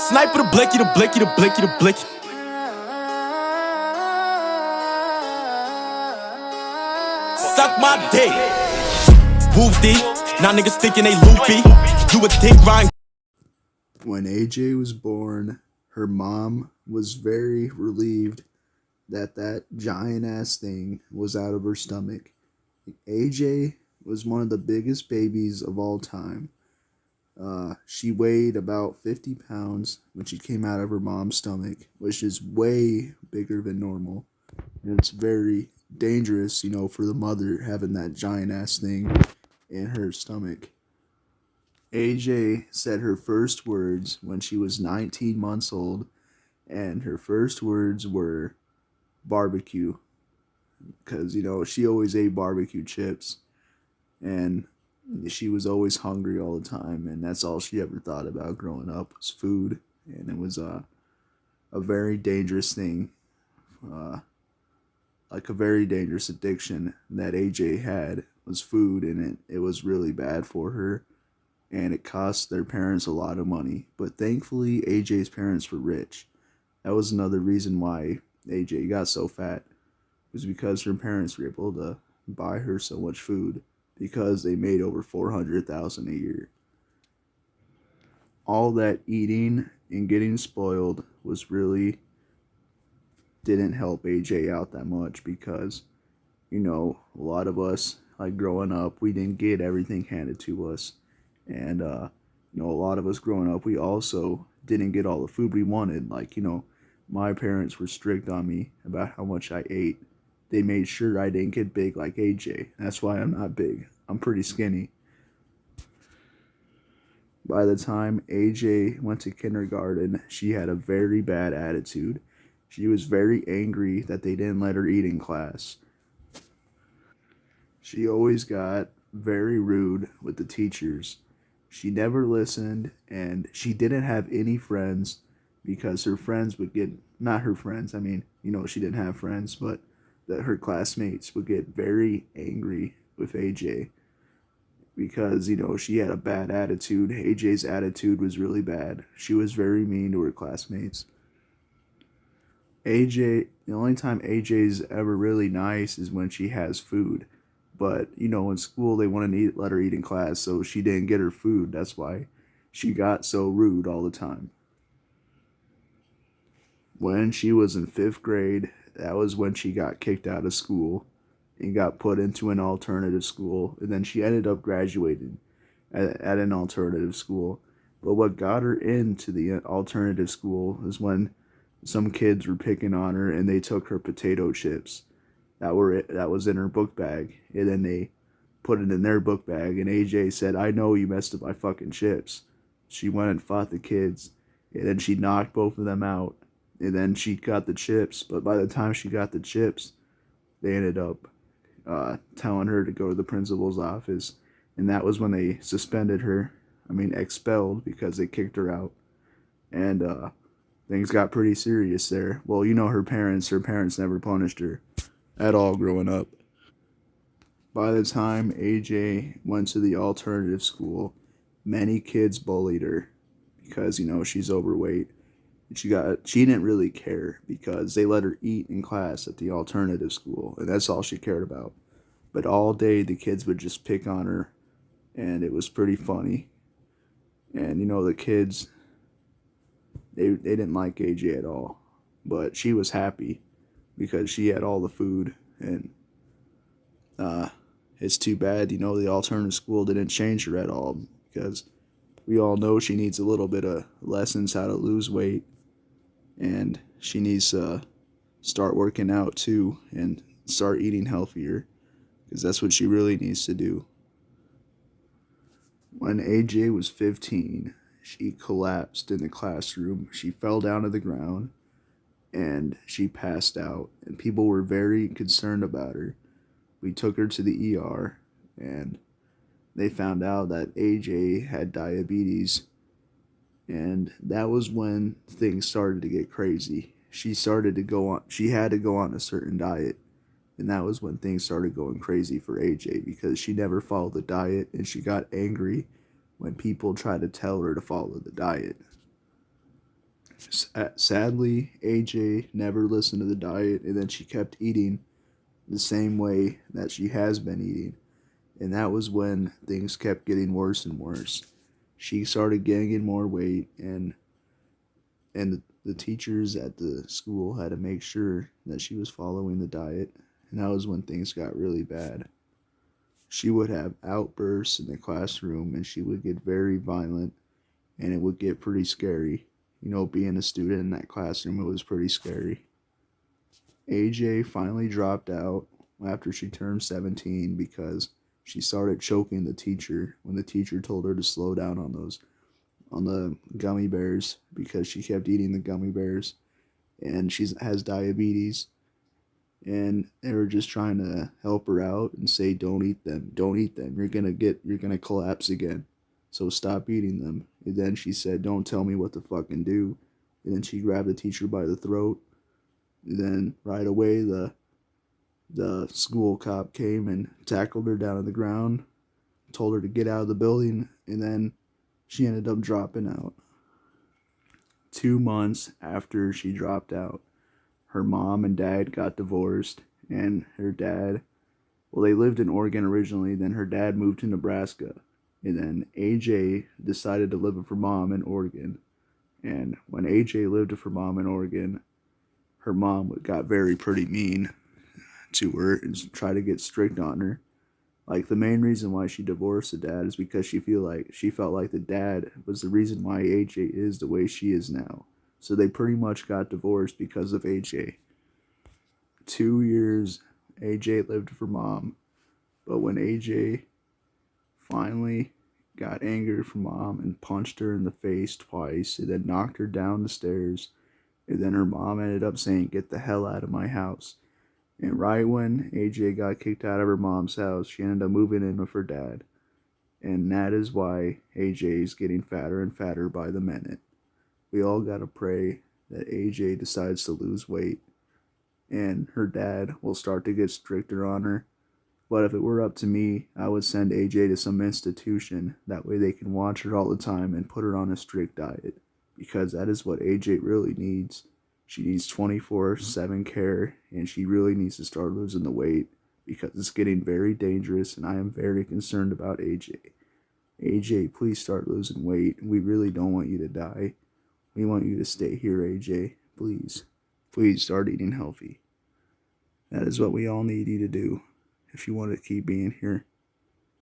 Sniper the blicky, the blicky, the blicky, the blicky. Suck my dick. Whoopty. Now niggas thinking they loopy. You a dick rhyme. When AJ was born, her mom was very relieved that giant ass thing was out of her stomach. AJ was one of the biggest babies of all time. She weighed about 50 pounds when she came out of her mom's stomach, which is way bigger than normal. And it's very dangerous, for the mother having that giant ass thing in her stomach. AJ said her first words when she was 19 months old, and her first words were barbecue. Because, she always ate barbecue chips, and she was always hungry all the time, and that's all she ever thought about growing up was food. And it was a very dangerous thing, like a very dangerous addiction that AJ had was food, and it was really bad for her, and it cost their parents a lot of money. But thankfully, AJ's parents were rich. That was another reason why AJ got so fat, was because her parents were able to buy her so much food, because they made over $400,000 a year. All that eating and getting spoiled was really didn't help AJ out that much, because a lot of us, like growing up, we didn't get everything handed to us, and a lot of us growing up, we also didn't get all the food we wanted. Like, my parents were strict on me about how much I ate. They made sure I didn't get big like AJ. That's why I'm not big. I'm pretty skinny. By the time AJ went to kindergarten, she had a very bad attitude. She was very angry that they didn't let her eat in class. She always got very rude with the teachers. She never listened, and she didn't have any friends, because her friends would get, not her friends, she didn't have friends, but that her classmates would get very angry with AJ because, she had a bad attitude. AJ's attitude was really bad. She was very mean to her classmates. The only time AJ's ever really nice is when she has food. But, in school they wanted to let her eat in class, so she didn't get her food. That's why she got so rude all the time. When she was in 5th grade, that was when she got kicked out of school and got put into an alternative school. And then she ended up graduating at an alternative school. But what got her into the alternative school is when some kids were picking on her and they took her potato chips that was in her book bag. And then they put it in their book bag. And AJ said, "I know you messed up my fucking chips." She went and fought the kids. And then she knocked both of them out. And then she got the chips, but by the time she got the chips, they ended up telling her to go to the principal's office, and that was when they suspended her. Expelled, because they kicked her out, and things got pretty serious there. Well, her parents never punished her at all growing up. By the time AJ went to the alternative school, many kids bullied her because, she's overweight. She didn't really care because they let her eat in class at the alternative school, and that's all she cared about. But all day the kids would just pick on her, and it was pretty funny. And the kids, they didn't like AJ at all, but she was happy because she had all the food. And it's too bad the alternative school didn't change her at all, because we all know she needs a little bit of lessons how to lose weight. And she needs to start working out too and start eating healthier, because that's what she really needs to do. When AJ was 15, she collapsed in the classroom. She fell down to the ground and she passed out, and people were very concerned about her. We took her to the ER, and they found out that AJ had diabetes. And that was when things started to get crazy. She had to go on a certain diet. And that was when things started going crazy for AJ, because she never followed the diet, and she got angry when people tried to tell her to follow the diet. Sadly, AJ never listened to the diet, and then she kept eating the same way that she has been eating. And that was when things kept getting worse and worse. She started gaining more weight, and the teachers at the school had to make sure that she was following the diet. And that was when things got really bad. She would have outbursts in the classroom, and she would get very violent, and it would get pretty scary. You know, being a student in that classroom, it was pretty scary. AJ finally dropped out after she turned 17 because she started choking the teacher when the teacher told her to slow down on the gummy bears because she kept eating the gummy bears, and she has diabetes, and they were just trying to help her out and say, don't eat them, you're gonna collapse again, so stop eating them. And then she said, don't tell me what to fucking do. And then she grabbed the teacher by the throat. And then right away the school cop came and tackled her down on the ground, told her to get out of the building, and then she ended up dropping out. 2 months after she dropped out, her mom and dad got divorced, and her dad, well, they lived in Oregon originally, then her dad moved to Nebraska, and then AJ decided to live with her mom in Oregon. And when AJ lived with her mom in Oregon, her mom got very pretty mean to her and tried to get strict on her. Like, the main reason why she divorced the dad is because she felt like the dad was the reason why AJ is the way she is now. So they pretty much got divorced because of AJ. 2 years AJ lived with her mom, but when AJ finally got angry from mom and punched her in the face twice and then knocked her down the stairs, and then her mom ended up saying, get the hell out of my house. And right when AJ got kicked out of her mom's house, she ended up moving in with her dad. And that is why AJ is getting fatter and fatter by the minute. We all gotta pray that AJ decides to lose weight and her dad will start to get stricter on her. But if it were up to me, I would send AJ to some institution. That way they can watch her all the time and put her on a strict diet. Because that is what AJ really needs. She needs 24/7 care, and she really needs to start losing the weight because it's getting very dangerous, and I am very concerned about AJ. AJ, please start losing weight. We really don't want you to die. We want you to stay here, AJ. Please. Please start eating healthy. That is what we all need you to do if you want to keep being here.